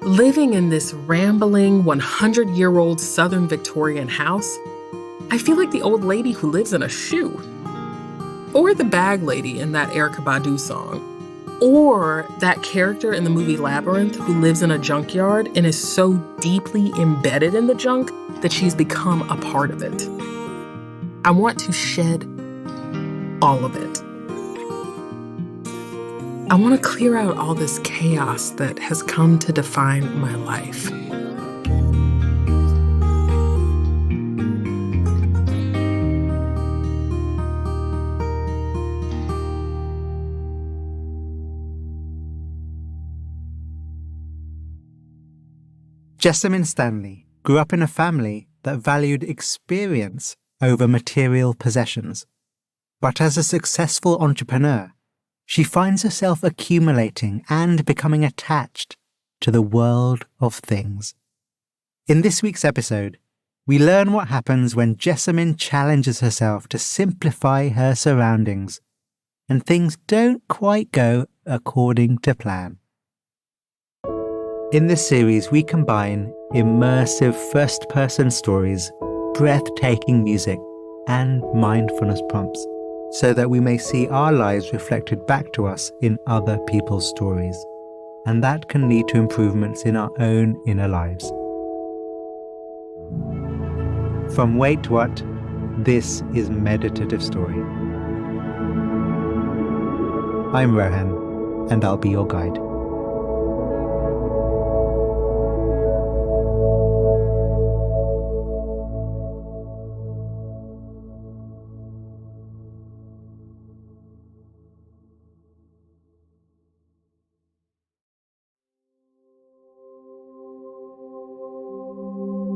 Living in this rambling 100-year-old Southern Victorian house, I feel like the old lady who lives in a shoe. Or the bag lady in that Erykah Badu song. Or that character in the movie Labyrinth who lives in a junkyard and is so deeply embedded in the junk that she's become a part of it. I want to shed all of it. I want to clear out all this chaos that has come to define my life. Jessamyn Stanley grew up in a family that valued experience over material possessions. But as a successful entrepreneur, she finds herself accumulating and becoming attached to the world of things. In this week's episode, we learn what happens when Jessamyn challenges herself to simplify her surroundings, and things don't quite go according to plan. In this series, we combine immersive first-person stories, breathtaking music, and mindfulness prompts, so that we may see our lives reflected back to us in other people's stories, and that can lead to improvements in our own inner lives. From Wait What, this is Meditative Story. I'm Rohan, and I'll be your guide.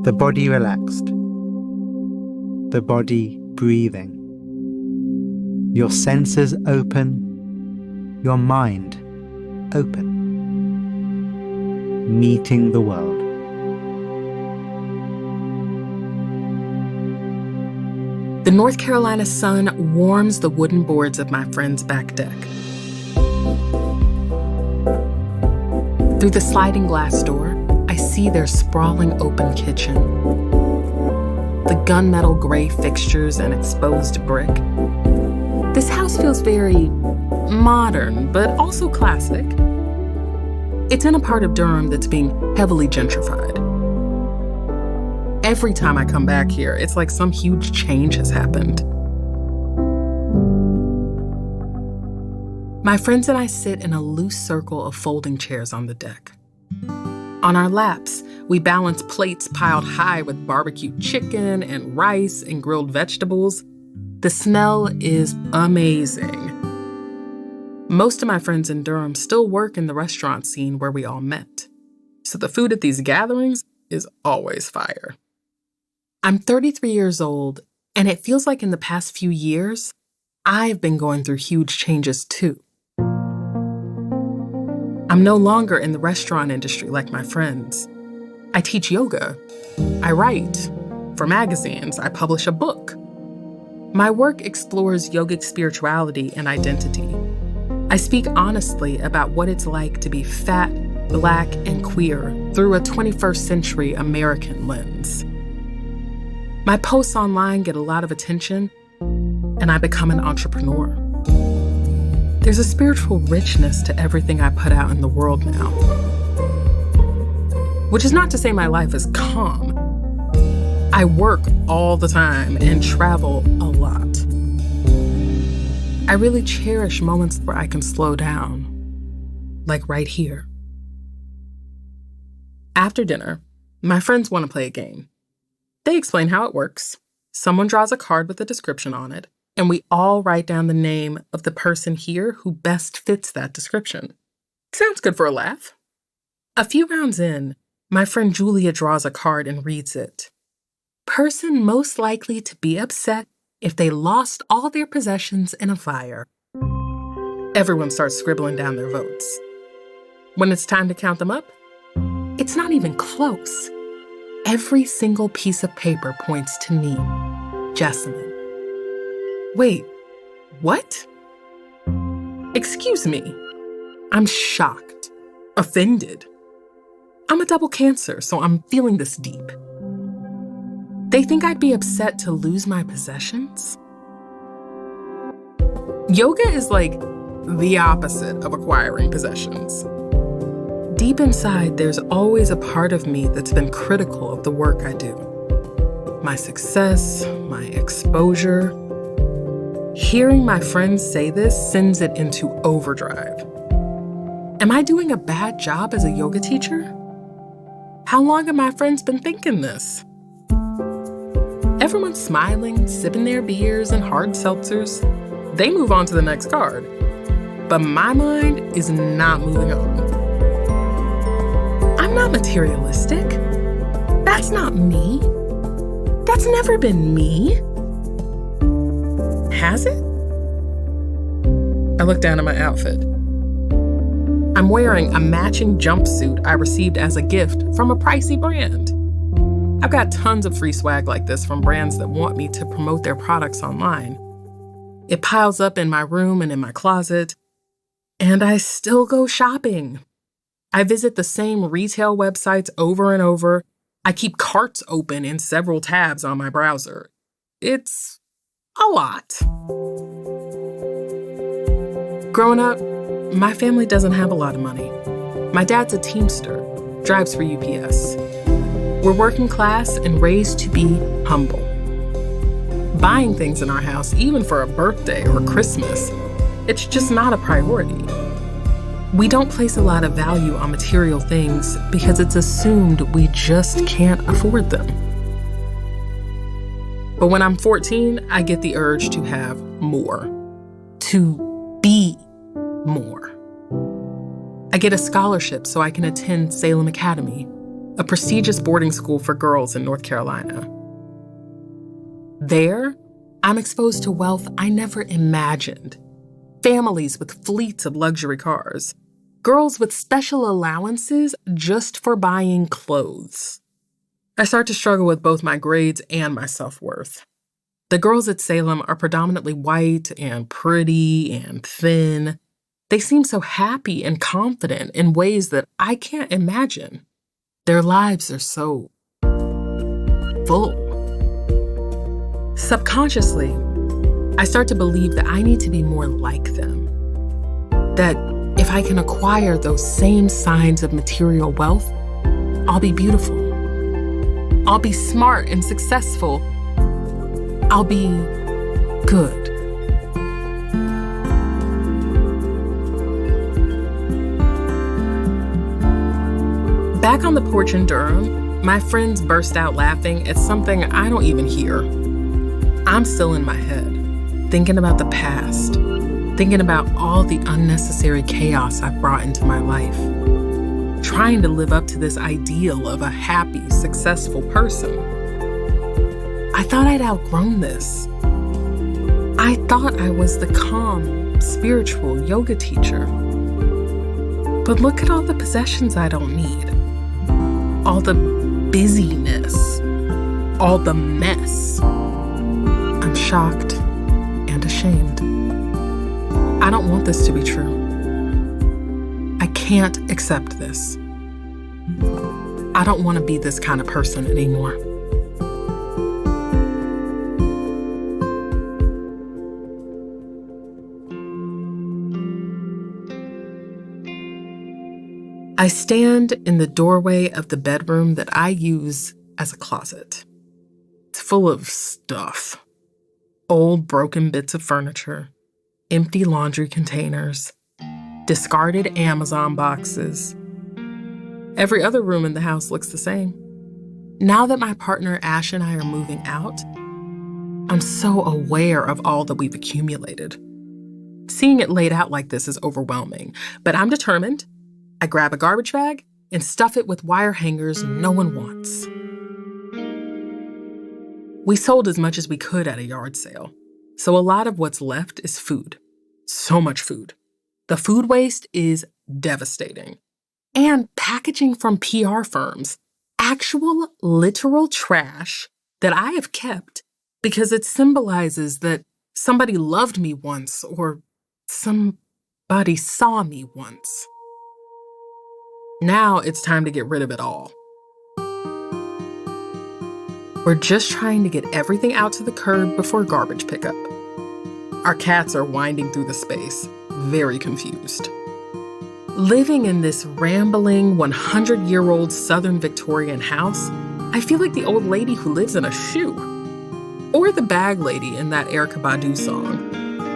The body relaxed, the body breathing, your senses open, your mind open, meeting the world. The North Carolina sun warms the wooden boards of my friend's back deck. Through the sliding glass door, I see their sprawling open kitchen. The gunmetal gray fixtures and exposed brick. This house feels very modern, but also classic. It's in a part of Durham that's being heavily gentrified. Every time I come back here, it's like some huge change has happened. My friends and I sit in a loose circle of folding chairs on the deck. On our laps, we balance plates piled high with barbecued chicken and rice and grilled vegetables. The smell is amazing. Most of my friends in Durham still work in the restaurant scene where we all met, so the food at these gatherings is always fire. I'm 33 years old, and it feels like in the past few years, I've been going through huge changes too. I'm no longer in the restaurant industry like my friends. I teach yoga. I write for magazines. I publish a book. My work explores yogic spirituality and identity. I speak honestly about what it's like to be fat, Black, and queer through a 21st century American lens. My posts online get a lot of attention, and I become an entrepreneur. There's a spiritual richness to everything I put out in the world now. Which is not to say my life is calm. I work all the time and travel a lot. I really cherish moments where I can slow down, like right here. After dinner, my friends want to play a game. They explain how it works. Someone draws a card with a description on it, and we all write down the name of the person here who best fits that description. Sounds good for a laugh. A few rounds in, my friend Julia draws a card and reads it. Person most likely to be upset if they lost all their possessions in a fire. Everyone starts scribbling down their votes. When it's time to count them up, it's not even close. Every single piece of paper points to me, Jessamyn. Wait, what? Excuse me. I'm shocked, offended. I'm a double Cancer, so I'm feeling this deep. They think I'd be upset to lose my possessions? Yoga is like the opposite of acquiring possessions. Deep inside, there's always a part of me that's been critical of the work I do. My success, my exposure. Hearing my friends say this sends it into overdrive. Am I doing a bad job as a yoga teacher? How long have my friends been thinking this? Everyone's smiling, sipping their beers and hard seltzers. They move on to the next card. But my mind is not moving on. I'm not materialistic. That's not me. That's never been me. Has it? I look down at my outfit. I'm wearing a matching jumpsuit I received as a gift from a pricey brand. I've got tons of free swag like this from brands that want me to promote their products online. It piles up in my room and in my closet, and I still go shopping. I visit the same retail websites over and over. I keep carts open in several tabs on my browser. It's a lot. Growing up, my family doesn't have a lot of money. My dad's a Teamster, drives for UPS. We're working class and raised to be humble. Buying things in our house, even for a birthday or Christmas, it's just not a priority. We don't place a lot of value on material things because it's assumed we just can't afford them. But when I'm 14, I get the urge to have more, to be more. I get a scholarship so I can attend Salem Academy, a prestigious boarding school for girls in North Carolina. There, I'm exposed to wealth I never imagined. Families with fleets of luxury cars. Girls with special allowances just for buying clothes. I start to struggle with both my grades and my self-worth. The girls at Salem are predominantly white and pretty and thin. They seem so happy and confident in ways that I can't imagine. Their lives are so full. Subconsciously, I start to believe that I need to be more like them. That if I can acquire those same signs of material wealth, I'll be beautiful. I'll be smart and successful. I'll be good. Back on the porch in Durham, my friends burst out laughing at something I don't even hear. I'm still in my head, thinking about the past, thinking about all the unnecessary chaos I've brought into my life, trying to live up to this ideal of a happy, successful person. I thought I'd outgrown this. I thought I was the calm, spiritual yoga teacher. But look at all the possessions I don't need. All the busyness, all the mess. I'm shocked and ashamed. I don't want this to be true. I can't accept this. I don't want to be this kind of person anymore. I stand in the doorway of the bedroom that I use as a closet. It's full of stuff. Old broken bits of furniture, empty laundry containers, discarded Amazon boxes. Every other room in the house looks the same. Now that my partner Ash and I are moving out, I'm so aware of all that we've accumulated. Seeing it laid out like this is overwhelming, but I'm determined. I grab a garbage bag and stuff it with wire hangers no one wants. We sold as much as we could at a yard sale, so a lot of what's left is food. So much food. The food waste is devastating. And packaging from PR firms. Actual, literal trash that I have kept because it symbolizes that somebody loved me once or somebody saw me once. Now it's time to get rid of it all. We're just trying to get everything out to the curb before garbage pickup. Our cats are winding through the space, very confused. Living in this rambling 100-year-old Southern Victorian house, I feel like the old lady who lives in a shoe. Or the bag lady in that Erykah Badu song.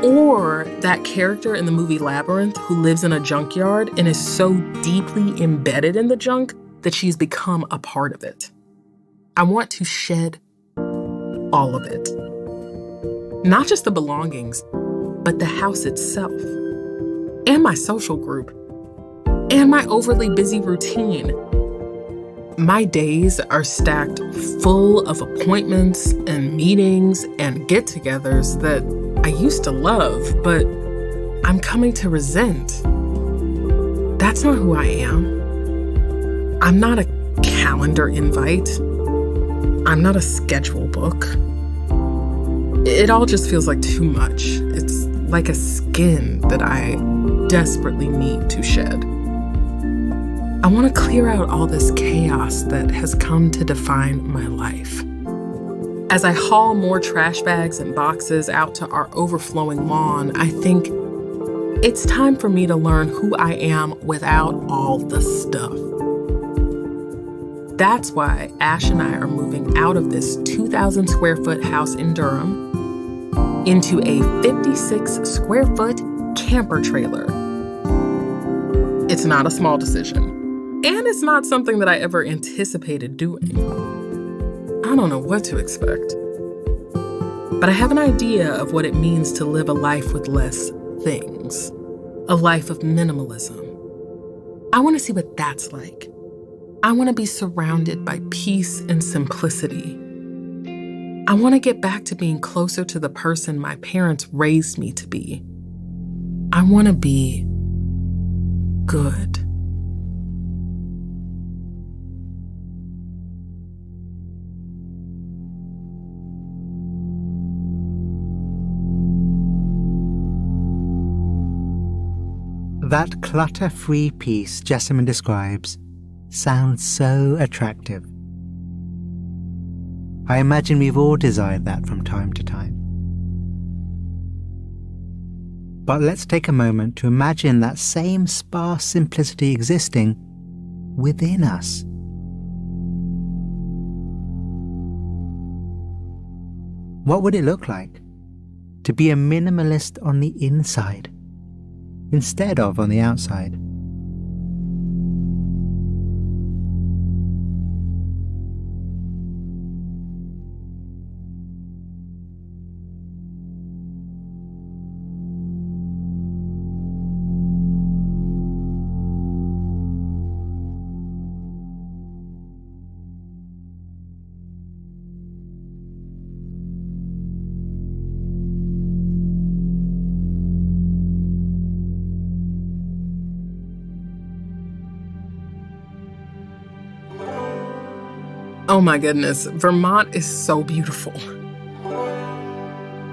Or that character in the movie Labyrinth who lives in a junkyard and is so deeply embedded in the junk that she's become a part of it. I want to shed all of it. Not just the belongings, but the house itself. And my social group. And my overly busy routine. My days are stacked full of appointments and meetings and get-togethers that I used to love, but I'm coming to resent. That's not who I am. I'm not a calendar invite. I'm not a schedule book. It all just feels like too much. It's like a skin that I desperately need to shed. I want to clear out all this chaos that has come to define my life. As I haul more trash bags and boxes out to our overflowing lawn, I think it's time for me to learn who I am without all the stuff. That's why Ash and I are moving out of this 2,000 square foot house in Durham into a 56 square foot camper trailer. It's not a small decision. And it's not something that I ever anticipated doing. I don't know what to expect. But I have an idea of what it means to live a life with less things. A life of minimalism. I want to see what that's like. I want to be surrounded by peace and simplicity. I want to get back to being closer to the person my parents raised me to be. I want to be good. That clutter-free peace Jessamyn describes sounds so attractive. I imagine we've all desired that from time to time. But let's take a moment to imagine that same sparse simplicity existing within us. What would it look like to be a minimalist on the inside instead of on the outside? Oh my goodness, Vermont is so beautiful.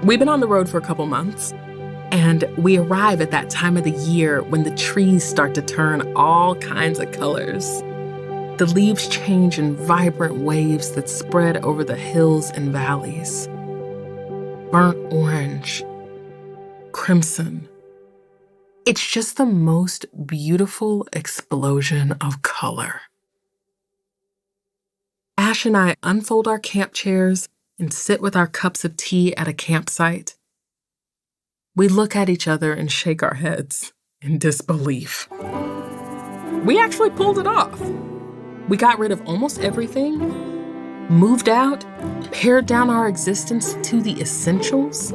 We've been on the road for a couple months, and we arrive at that time of the year when the trees start to turn all kinds of colors. The leaves change in vibrant waves that spread over the hills and valleys. Burnt orange, crimson. It's just the most beautiful explosion of color. Ash and I unfold our camp chairs and sit with our cups of tea at a campsite. We look at each other and shake our heads in disbelief. We actually pulled it off. We got rid of almost everything, moved out, pared down our existence to the essentials,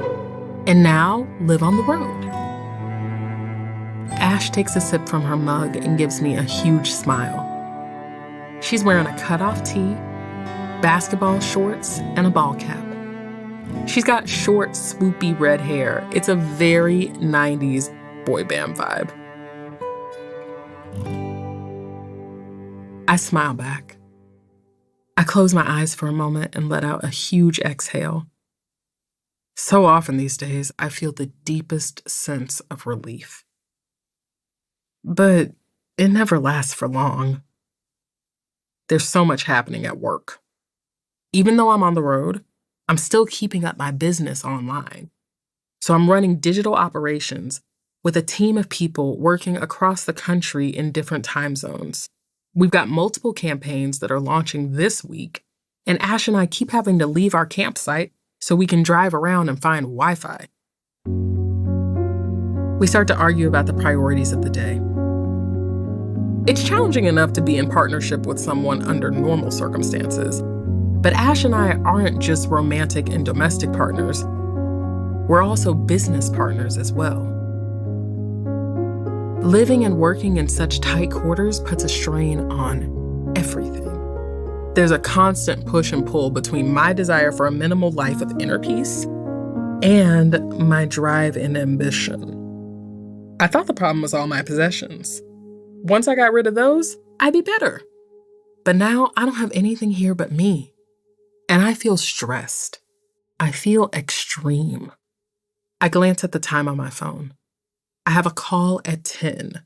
and now live on the road. Ash takes a sip from her mug and gives me a huge smile. She's wearing a cutoff tee, basketball shorts, and a ball cap. She's got short, swoopy red hair. It's a very 90s boy band vibe. I smile back. I close my eyes for a moment and let out a huge exhale. So often these days, I feel the deepest sense of relief. But it never lasts for long. There's so much happening at work. Even though I'm on the road, I'm still keeping up my business online. So I'm running digital operations with a team of people working across the country in different time zones. We've got multiple campaigns that are launching this week, and Ash and I keep having to leave our campsite so we can drive around and find Wi-Fi. We start to argue about the priorities of the day. It's challenging enough to be in partnership with someone under normal circumstances, but Ash and I aren't just romantic and domestic partners. We're also business partners as well. Living and working in such tight quarters puts a strain on everything. There's a constant push and pull between my desire for a minimal life of inner peace and my drive and ambition. I thought the problem was all my possessions. Once I got rid of those, I'd be better. But now I don't have anything here but me. And I feel stressed. I feel extreme. I glance at the time on my phone. I have a call at 10.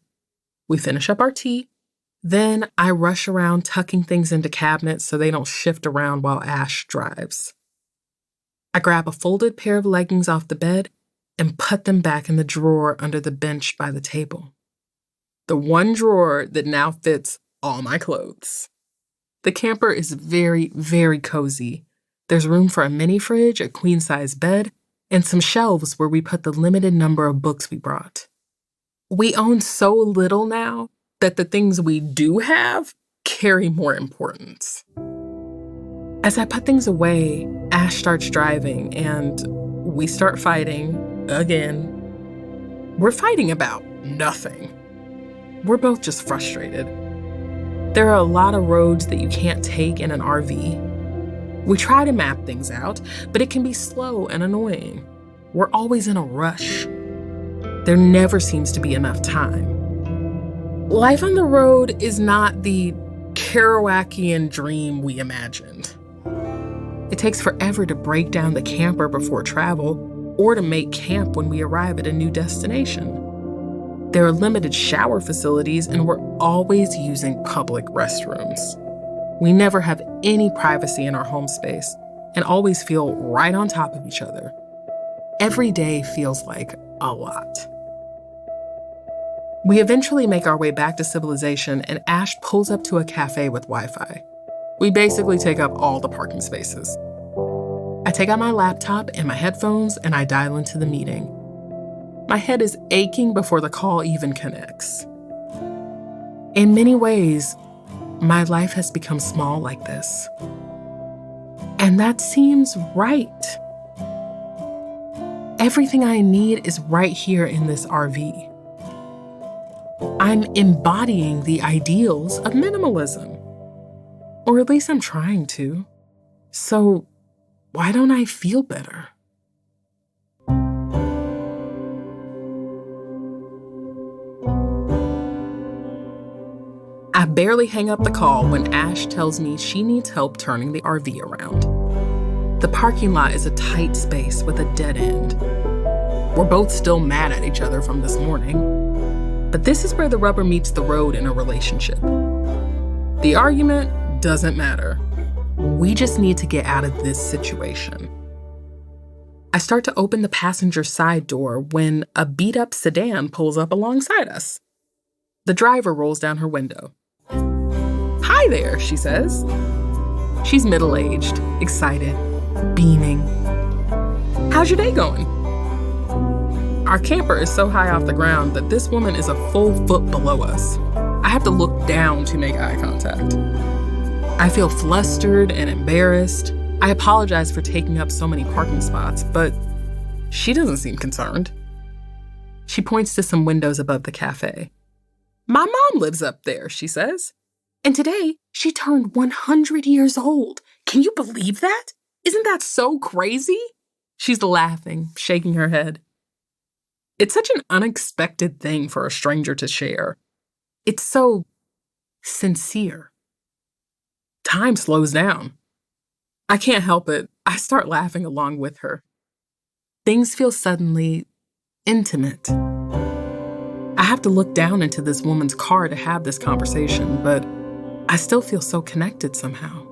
We finish up our tea. Then I rush around tucking things into cabinets so they don't shift around while Ash drives. I grab a folded pair of leggings off the bed and put them back in the drawer under the bench by the table. The one drawer that now fits all my clothes. The camper is very, very cozy. There's room for a mini fridge, a queen-size bed, and some shelves where we put the limited number of books we brought. We own so little now that the things we do have carry more importance. As I put things away, Ash starts driving and we start fighting again. We're fighting about nothing. We're both just frustrated. There are a lot of roads that you can't take in an RV. We try to map things out, but it can be slow and annoying. We're always in a rush. There never seems to be enough time. Life on the road is not the Kerouacian dream we imagined. It takes forever to break down the camper before travel or to make camp when we arrive at a new destination. There are limited shower facilities and we're always using public restrooms. We never have any privacy in our home space and always feel right on top of each other. Every day feels like a lot. We eventually make our way back to civilization and Ash pulls up to a cafe with Wi-Fi. We basically take up all the parking spaces. I take out my laptop and my headphones and I dial into the meeting. My head is aching before the call even connects. In many ways, my life has become small like this. And that seems right. Everything I need is right here in this RV. I'm embodying the ideals of minimalism. Or at least I'm trying to. So why don't I feel better? I barely hang up the call when Ash tells me she needs help turning the RV around. The parking lot is a tight space with a dead end. We're both still mad at each other from this morning, but this is where the rubber meets the road in a relationship. The argument doesn't matter. We just need to get out of this situation. I start to open the passenger side door when a beat-up sedan pulls up alongside us. The driver rolls down her window. "Hi there," she says. She's middle-aged, excited, beaming. "How's your day going?" Our camper is so high off the ground that this woman is a full foot below us. I have to look down to make eye contact. I feel flustered and embarrassed. I apologize for taking up so many parking spots, but she doesn't seem concerned. She points to some windows above the cafe. "My mom lives up there," she says. "And today, she turned 100 years old. Can you believe that? Isn't that so crazy?" She's laughing, shaking her head. It's such an unexpected thing for a stranger to share. It's so sincere. Time slows down. I can't help it. I start laughing along with her. Things feel suddenly intimate. I have to look down into this woman's car to have this conversation, but I still feel so connected somehow.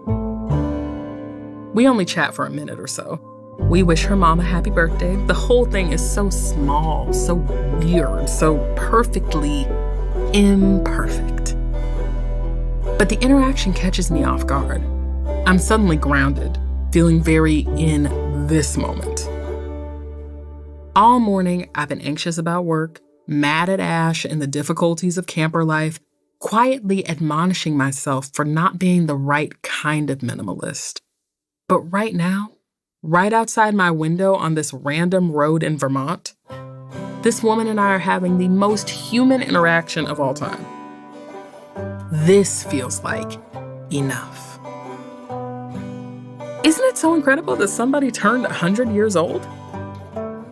We only chat for a minute or so. We wish her mom a happy birthday. The whole thing is so small, so weird, so perfectly imperfect. But the interaction catches me off guard. I'm suddenly grounded, feeling very in this moment. All morning, I've been anxious about work, mad at Ash and the difficulties of camper life, quietly admonishing myself for not being the right kind of minimalist. But right now, right outside my window on this random road in Vermont, this woman and I are having the most human interaction of all time. This feels like enough. Isn't it so incredible that somebody turned 100 years old?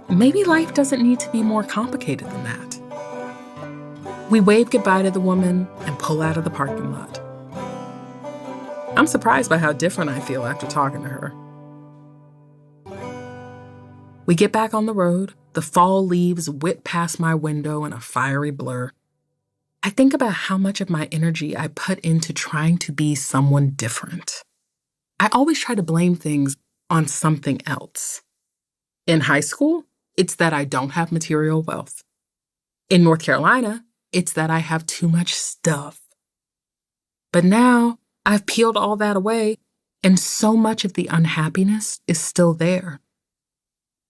Maybe life doesn't need to be more complicated than that. We wave goodbye to the woman and pull out of the parking lot. I'm surprised by how different I feel after talking to her. We get back on the road. The fall leaves whip past my window in a fiery blur. I think about how much of my energy I put into trying to be someone different. I always try to blame things on something else. In high school, it's that I don't have material wealth. In North Carolina, it's that I have too much stuff. But now I've peeled all that away, and so much of the unhappiness is still there.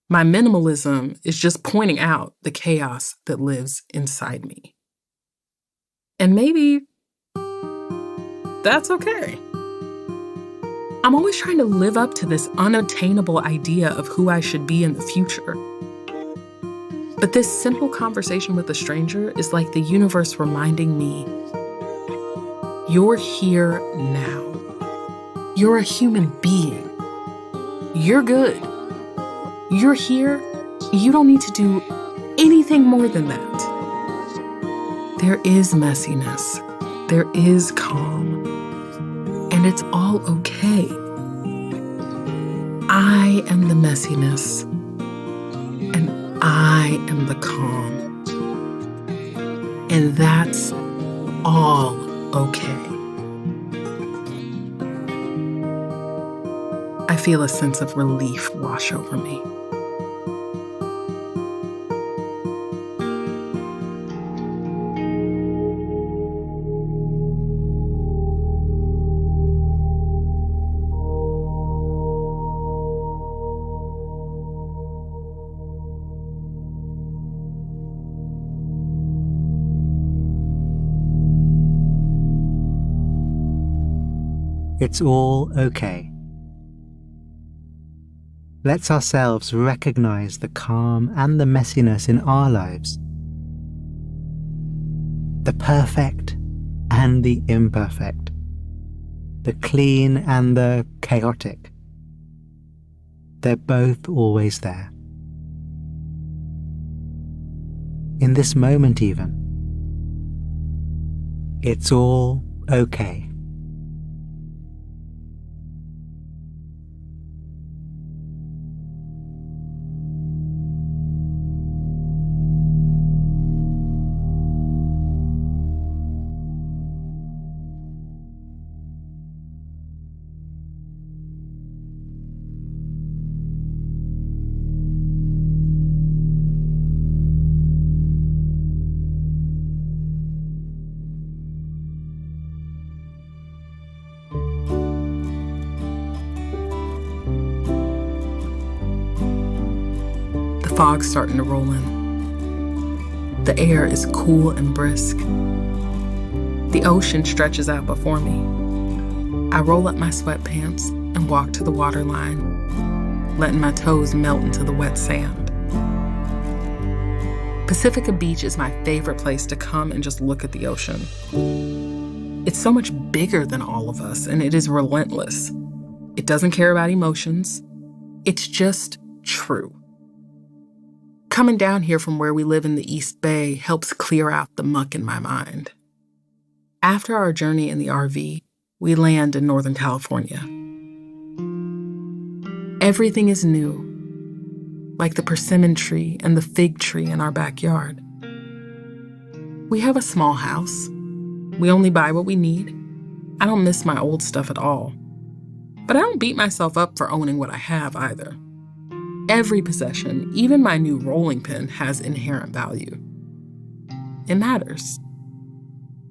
My minimalism is just pointing out the chaos that lives inside me. And maybe that's okay. I'm always trying to live up to this unattainable idea of who I should be in the future. But this simple conversation with a stranger is like the universe reminding me, you're here now. You're a human being. You're good. You're here. You don't need to do anything more than that. There is messiness. There is calm. And it's all okay. I am the messiness. And I am the calm. And that's all okay. I feel a sense of relief wash over me. It's all okay. Let's ourselves recognize the calm and the messiness in our lives. The perfect and the imperfect. The clean and the chaotic. They're both always there. In this moment even, it's all okay. The fog's starting to roll in. The air is cool and brisk. The ocean stretches out before me. I roll up my sweatpants and walk to the waterline, letting my toes melt into the wet sand. Pacifica Beach is my favorite place to come and just look at the ocean. It's so much bigger than all of us, and it is relentless. It doesn't care about emotions. It's just true. Coming down here from where we live in the East Bay helps clear out the muck in my mind. After our journey in the RV, we land in Northern California. Everything is new, like the persimmon tree and the fig tree in our backyard. We have a small house. We only buy what we need. I don't miss my old stuff at all. But I don't beat myself up for owning what I have either. Every possession, even my new rolling pin, has inherent value. It matters.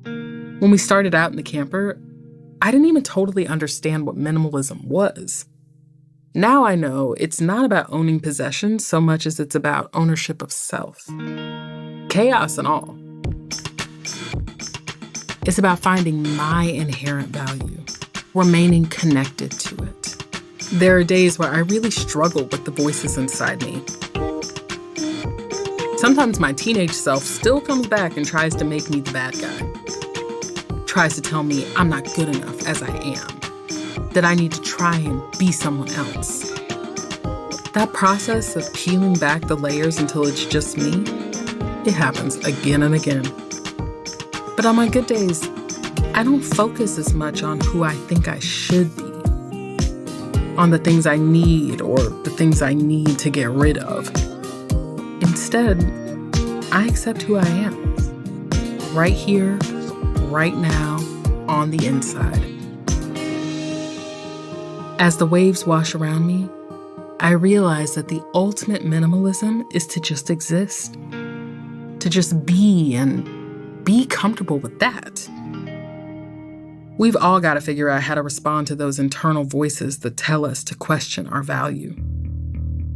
When we started out in the camper, I didn't even totally understand what minimalism was. Now I know it's not about owning possessions so much as it's about ownership of self. Chaos and all. It's about finding my inherent value, remaining connected to it. There are days where I really struggle with the voices inside me. Sometimes my teenage self still comes back and tries to make me the bad guy. Tries to tell me I'm not good enough as I am, that I need to try and be someone else. That process of peeling back the layers until it's just me, it happens again and again. But on my good days, I don't focus as much on who I think I should be, on the things I need or the things I need to get rid of. Instead, I accept who I am, right here, right now, on the inside. As the waves wash around me, I realize that the ultimate minimalism is to just exist, to just be and be comfortable with that. We've all got to figure out how to respond to those internal voices that tell us to question our value.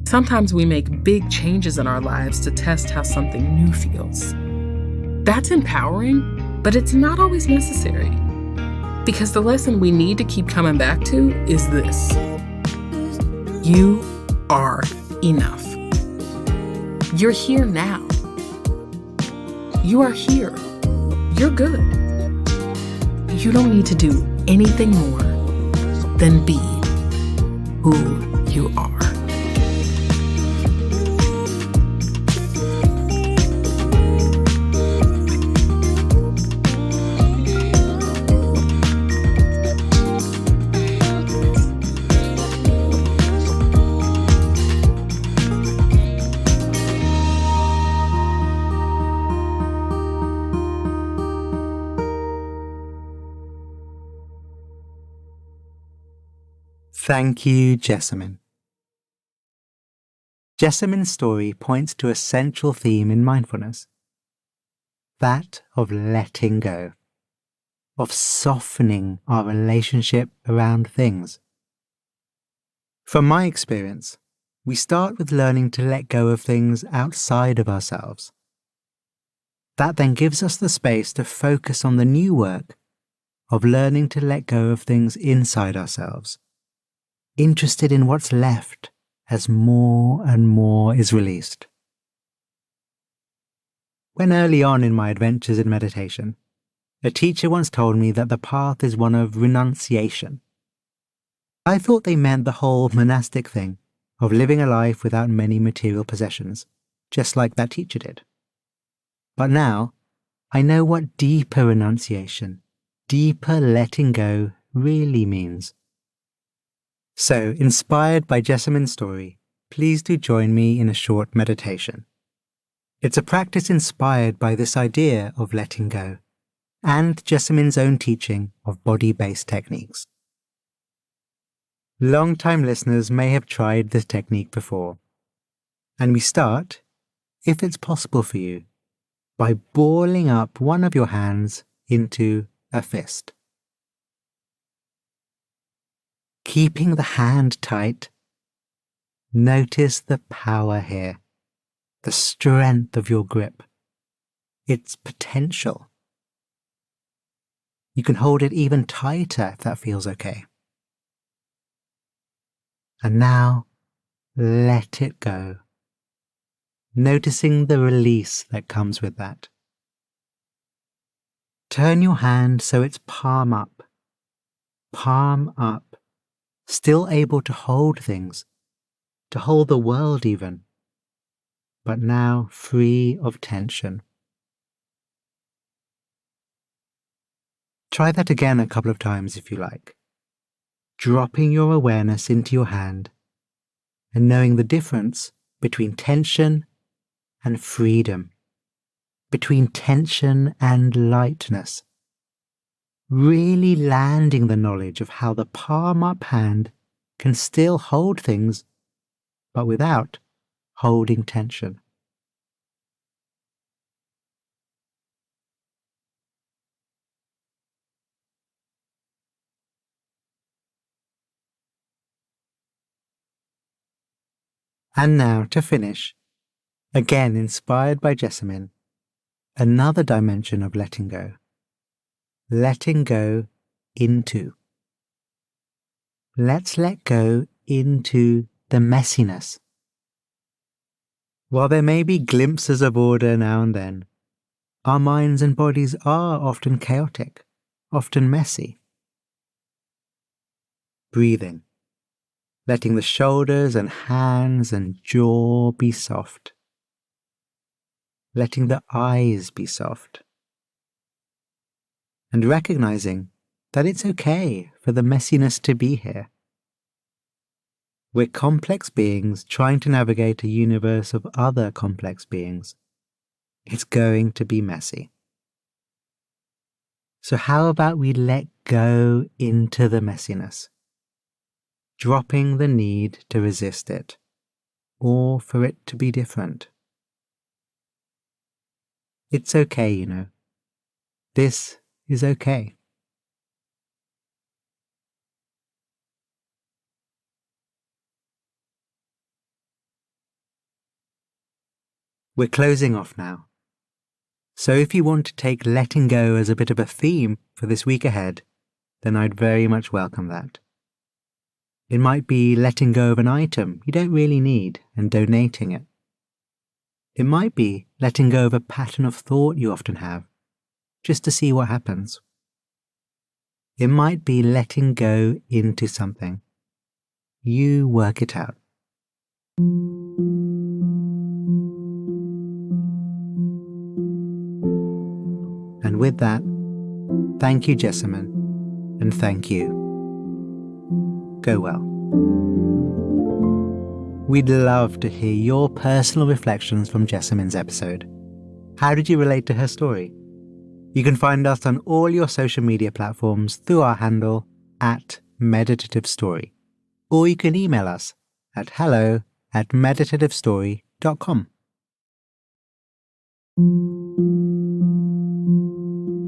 Sometimes we make big changes in our lives to test how something new feels. That's empowering, but it's not always necessary. Because the lesson we need to keep coming back to is this: you are enough. You're here now. You are here. You're good. You don't need to do anything more than be who you are. Thank you, Jessamyn. Jessamyn's story points to a central theme in mindfulness, that of letting go, of softening our relationship around things. From my experience, we start with learning to let go of things outside of ourselves. That then gives us the space to focus on the new work of learning to let go of things inside ourselves, interested in what's left as more and more is released. When early on in my adventures in meditation, a teacher once told me that the path is one of renunciation. I thought they meant the whole monastic thing of living a life without many material possessions, just like that teacher did. But now, I know what deeper renunciation, deeper letting go really means. So, inspired by Jessamyn's story, please do join me in a short meditation. It's a practice inspired by this idea of letting go, and Jessamyn's own teaching of body-based techniques. Long-time listeners may have tried this technique before, and we start, if it's possible for you, by balling up one of your hands into a fist. Keeping the hand tight, notice the power here, the strength of your grip, its potential. You can hold it even tighter if that feels okay. And now, let it go, noticing the release that comes with that. Turn your hand so it's palm up, still able to hold things, to hold the world even, but now free of tension. Try that again a couple of times if you like, dropping your awareness into your hand and knowing the difference between tension and freedom, between tension and lightness, really landing the knowledge of how the palm up hand can still hold things, but without holding tension. And now, to finish, again inspired by Jessamyn, another dimension of letting go. Letting go into. Let's let go into the messiness. While there may be glimpses of order now and then, our minds and bodies are often chaotic, often messy. Breathing. Letting the shoulders and hands and jaw be soft. Letting the eyes be soft. And recognizing that it's okay for the messiness to be here. We're complex beings trying to navigate a universe of other complex beings. It's going to be messy. So how about we let go into the messiness? Dropping the need to resist it, or for it to be different. It's okay, you know. This is okay. We're closing off now. So if you want to take letting go as a bit of a theme for this week ahead, then I'd very much welcome that. It might be letting go of an item you don't really need and donating it. It might be letting go of a pattern of thought you often have, just to see what happens. It might be letting go into something. You work it out. And with that, thank you, Jessamyn, and thank you. Go well. We'd love to hear your personal reflections from Jessamyn's episode. How did you relate to her story? You can find us on all your social media platforms through our handle @Meditative Story, or you can email us at hello@meditativestory.com.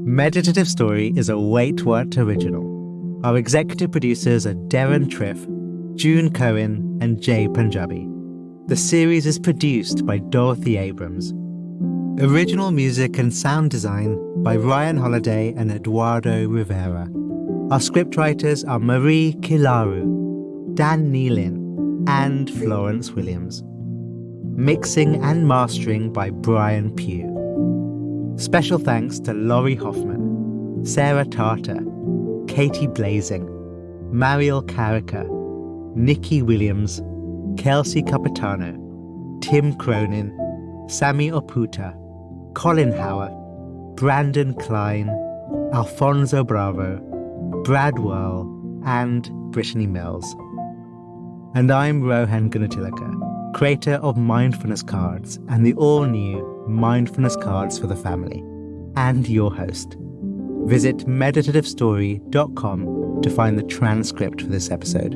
Meditative Story is a Wait What original. Our executive producers are Darren Triff, June Cohen, and Jay Punjabi. The series is produced by Dorothy Abrams. Original music and sound design by Ryan Holiday and Eduardo Rivera. Our scriptwriters are Marie Kilaru, Dan Nealon, and Florence Williams. Mixing and mastering by Brian Pugh. Special thanks to Laurie Hoffman, Sarah Tarter, Katie Blazing, Mariel Carricker, Nikki Williams, Kelsey Capitano, Tim Cronin, Sammy Oputa, Colin Hauer, Brandon Klein, Alfonso Bravo, Brad Whirl, and Brittany Mills. And I'm Rohan Gunatillake, creator of Mindfulness Cards and the all-new Mindfulness Cards for the Family, and your host. Visit meditativestory.com to find the transcript for this episode.